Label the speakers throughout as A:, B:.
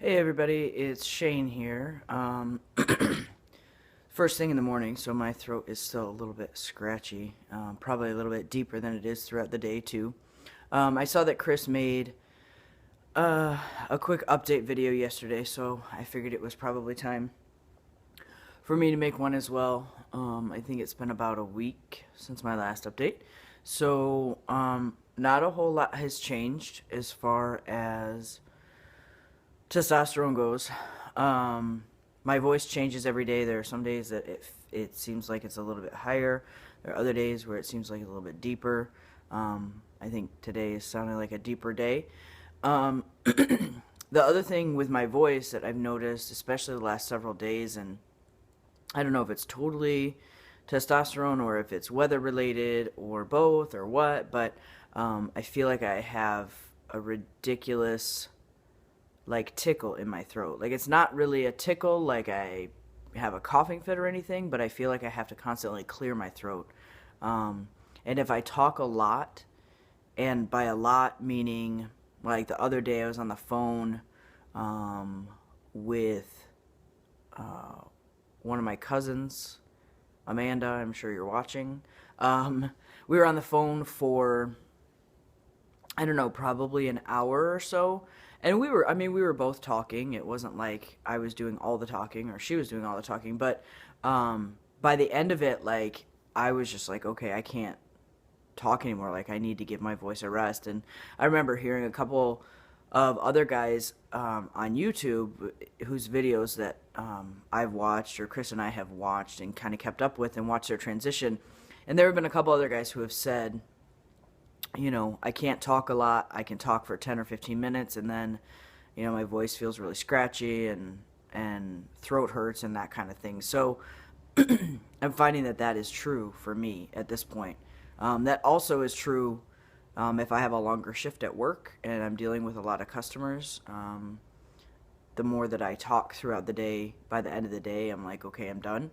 A: Hey everybody, it's Shane here. First thing in the morning, so my throat is still a little bit scratchy, probably a little bit deeper than it is throughout the day too. I saw that Chris made a quick update video yesterday, so I figured it was probably time for me to make one as well. I think it's been about a week since my last update, so not a whole lot has changed as far as testosterone goes. My voice changes every day. There are some days that it seems like it's a little bit higher. There are other days where it seems like it's a little bit deeper. I think today is sounding like a deeper day. The other thing with my voice that I've noticed, especially the last several days, and I don't know if it's totally testosterone or if it's weather related or both or what, but I feel like I have a ridiculous like tickle in my throat. Like it's not really a tickle like I have a coughing fit or anything, but I feel like I have to constantly clear my throat. And if I talk a lot, and by a lot meaning like the other day I was on the phone with one of my cousins, Amanda, I'm sure you're watching. We were on the phone for, I don't know, probably an hour or so. And we were both talking. It wasn't like I was doing all the talking or she was doing all the talking. But by the end of it, like, I was just like, okay, I can't talk anymore. Like, I need to give my voice a rest. And I remember hearing a couple of other guys on YouTube whose videos that I've watched or Chris and I have watched and kind of kept up with and watched their transition. And there have been a couple other guys who have said, you know, I can't talk a lot. I can talk for 10 or 15 minutes and then, you know, my voice feels really scratchy and throat hurts and that kind of thing. So I'm finding that that is true for me at this point. That also is true if I have a longer shift at work and I'm dealing with a lot of customers. The more that I talk throughout the day, by the end of the day, I'm like, okay, I'm done.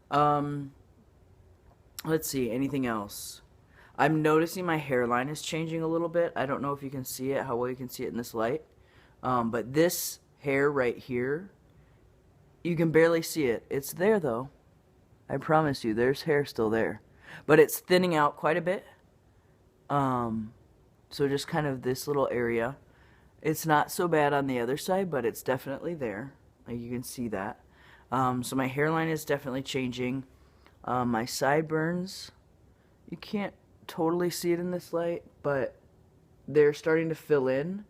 A: Um, let's see, anything else? I'm noticing my hairline is changing a little bit. I don't know if you can see it, how well you can see it in this light. But this hair right here, you can barely see it. It's there though. I promise you, there's hair still there. But it's thinning out quite a bit. So just kind of this little area. It's not so bad on the other side, but it's definitely there. Like you can see that. So my hairline is definitely changing. My sideburns, you can't totally see it in this light, but they're starting to fill in.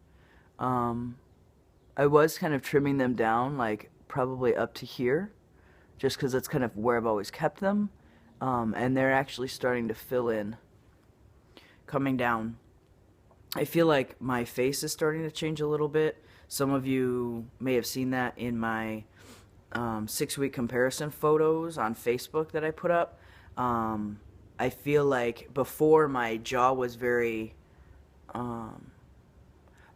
A: I was kind of trimming them down, like probably up to here, just because that's kind of where I've always kept them. And they're actually starting to fill in, coming down. I feel like my face is starting to change a little bit. Some of you may have seen that in my 6-week comparison photos on Facebook that I put up. I feel like before my jaw was very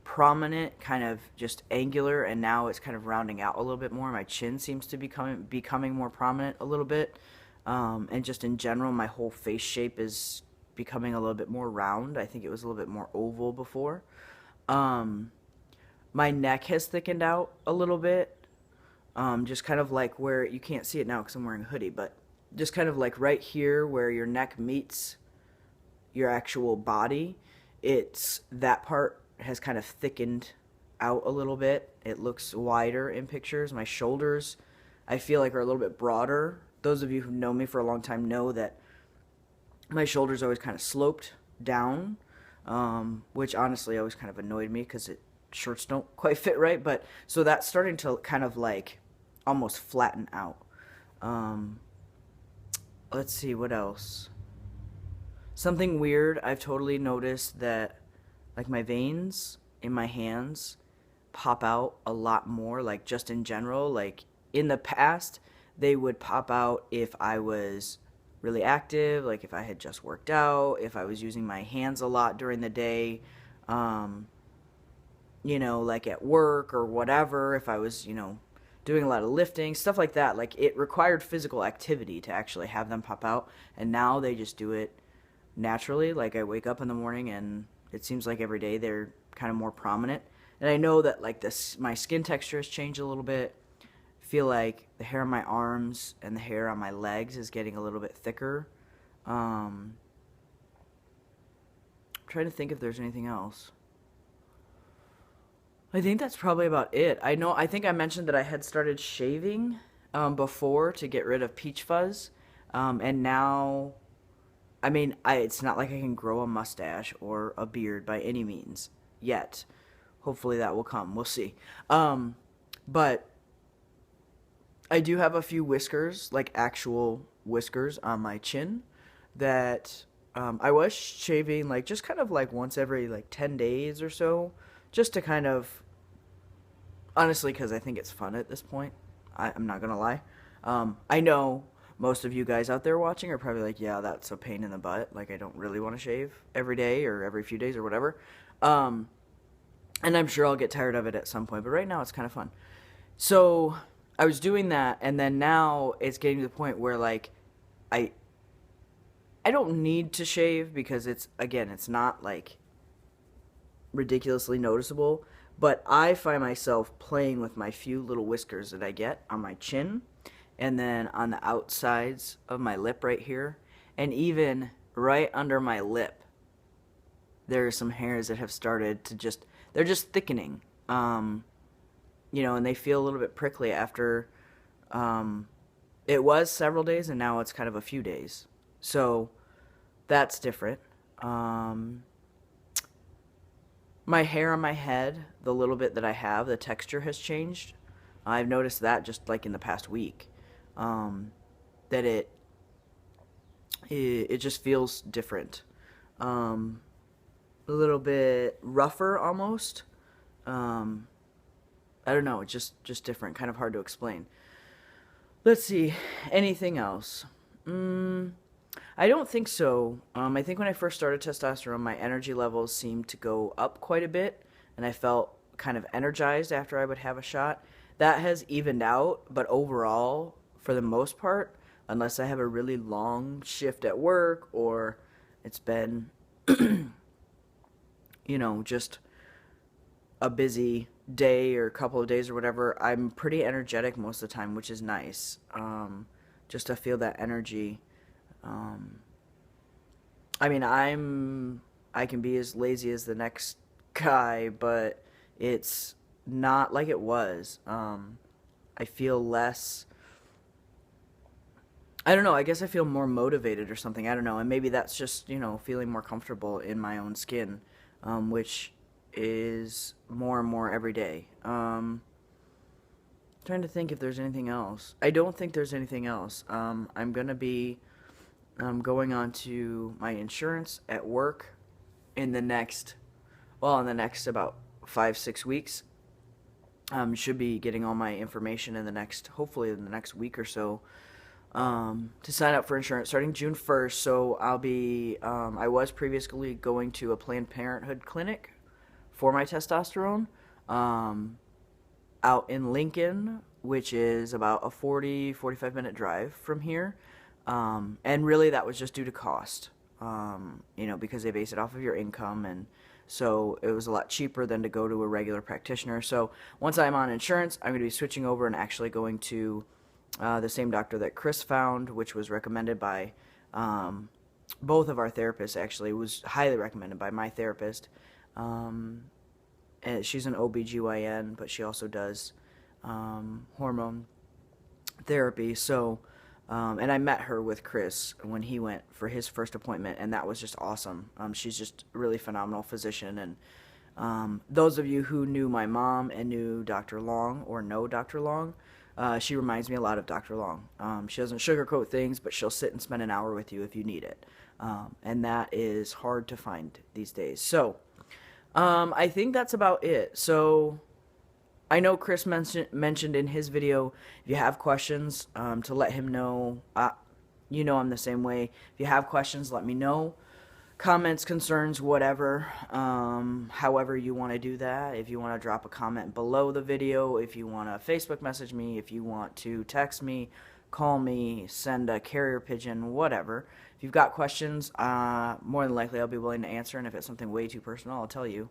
A: prominent, kind of just angular, and now it's kind of rounding out a little bit more. My chin seems to be becoming more prominent a little bit. And just in general, my whole face shape is becoming a little bit more round. I think it was a little bit more oval before. My neck has thickened out a little bit. Just kind of like where, you can't see it now because I'm wearing a hoodie, but just kind of like right here where your neck meets your actual body, it's that part has kind of thickened out a little bit. It looks wider in pictures. My shoulders, I feel like, are a little bit broader. Those of you who know me for a long time know that my shoulders always kind of sloped down, which honestly always kind of annoyed me because shirts don't quite fit right. But so that's starting to kind of like almost flatten out. Let's see, what else? Something weird, I've totally noticed that like my veins in my hands pop out a lot more, like just in general. Like in the past, they would pop out if I was really active, like if I had just worked out, if I was using my hands a lot during the day, you know, like at work or whatever, if I was, you know, doing a lot of lifting, stuff like that. Like it required physical activity to actually have them pop out, and now they just do it naturally. Like I wake up in the morning and it seems like every day they're kind of more prominent. And I know that like this, my skin texture has changed a little bit. I feel like the hair on my arms and the hair on my legs is getting a little bit thicker. I'm trying to think if there's anything else. I think that's probably about it. I think I mentioned that I had started shaving before to get rid of peach fuzz. And now, I mean, it's not like I can grow a mustache or a beard by any means yet. Hopefully that will come. We'll see. But I do have a few whiskers, like actual whiskers on my chin that I was shaving like just kind of like once every like 10 days or so, just to kind of, honestly, because I think it's fun at this point. I'm not going to lie. I know most of you guys out there watching are probably like, yeah, that's a pain in the butt. Like, I don't really want to shave every day or every few days or whatever. And I'm sure I'll get tired of it at some point, but right now it's kind of fun. So I was doing that, and then now it's getting to the point where like I I don't need to shave because it's not like ridiculously noticeable, but I find myself playing with my few little whiskers that I get on my chin and then on the outsides of my lip right here, and even right under my lip. There are some hairs that have started to they're just thickening. And they feel a little bit prickly after it was several days and now it's kind of a few days. So that's different. My hair on my head, the little bit that I have, the texture has changed. I've noticed that just like in the past week, that it just feels different, a little bit rougher almost. I don't know, it's just different, kind of hard to explain. Let's see, anything else? I don't think so. I think when I first started testosterone, my energy levels seemed to go up quite a bit, and I felt kind of energized after I would have a shot. That has evened out, but overall, for the most part, unless I have a really long shift at work or it's been, just a busy day or a couple of days or whatever, I'm pretty energetic most of the time, which is nice. Just to feel that energy. I mean, I can be as lazy as the next guy, but it's not like it was. I feel less. I don't know. I guess I feel more motivated or something. I don't know. And maybe that's just, feeling more comfortable in my own skin, which is more and more every day. Trying to think if there's anything else. I don't think there's anything else. I'm going to be going on to my insurance at work in the next about 5-6 weeks. Should be getting all my information hopefully in the next week or so, to sign up for insurance starting June 1st. So I was previously going to a Planned Parenthood clinic for my testosterone, out in Lincoln, which is about a 45 minute drive from here. And really that was just due to cost, because they base it off of your income, and so it was a lot cheaper than to go to a regular practitioner. So once I'm on insurance, I'm going to be switching over and actually going to the same doctor that Chris found, which was recommended by both of our therapists. Actually, it was highly recommended by my therapist. And she's an OBGYN, but she also does hormone therapy. So, and I met her with Chris when he went for his first appointment, and that was just awesome. She's just a really phenomenal physician. And those of you who knew my mom and knew Dr. Long or know Dr. Long, she reminds me a lot of Dr. Long. She doesn't sugarcoat things, but she'll sit and spend an hour with you if you need it. And that is hard to find these days. So, I think that's about it. So I know Chris mentioned in his video, if you have questions, to let him know. I'm the same way. If you have questions, let me know. Comments, concerns, whatever. However you want to do that. If you want to drop a comment below the video, if you want to Facebook message me, if you want to text me, call me, send a carrier pigeon, whatever. If you've got questions, more than likely I'll be willing to answer, and if it's something way too personal, I'll tell you.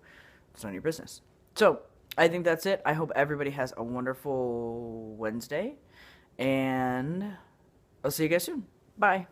A: It's none of your business. So, I think that's it. I hope everybody has a wonderful Wednesday, and I'll see you guys soon. Bye.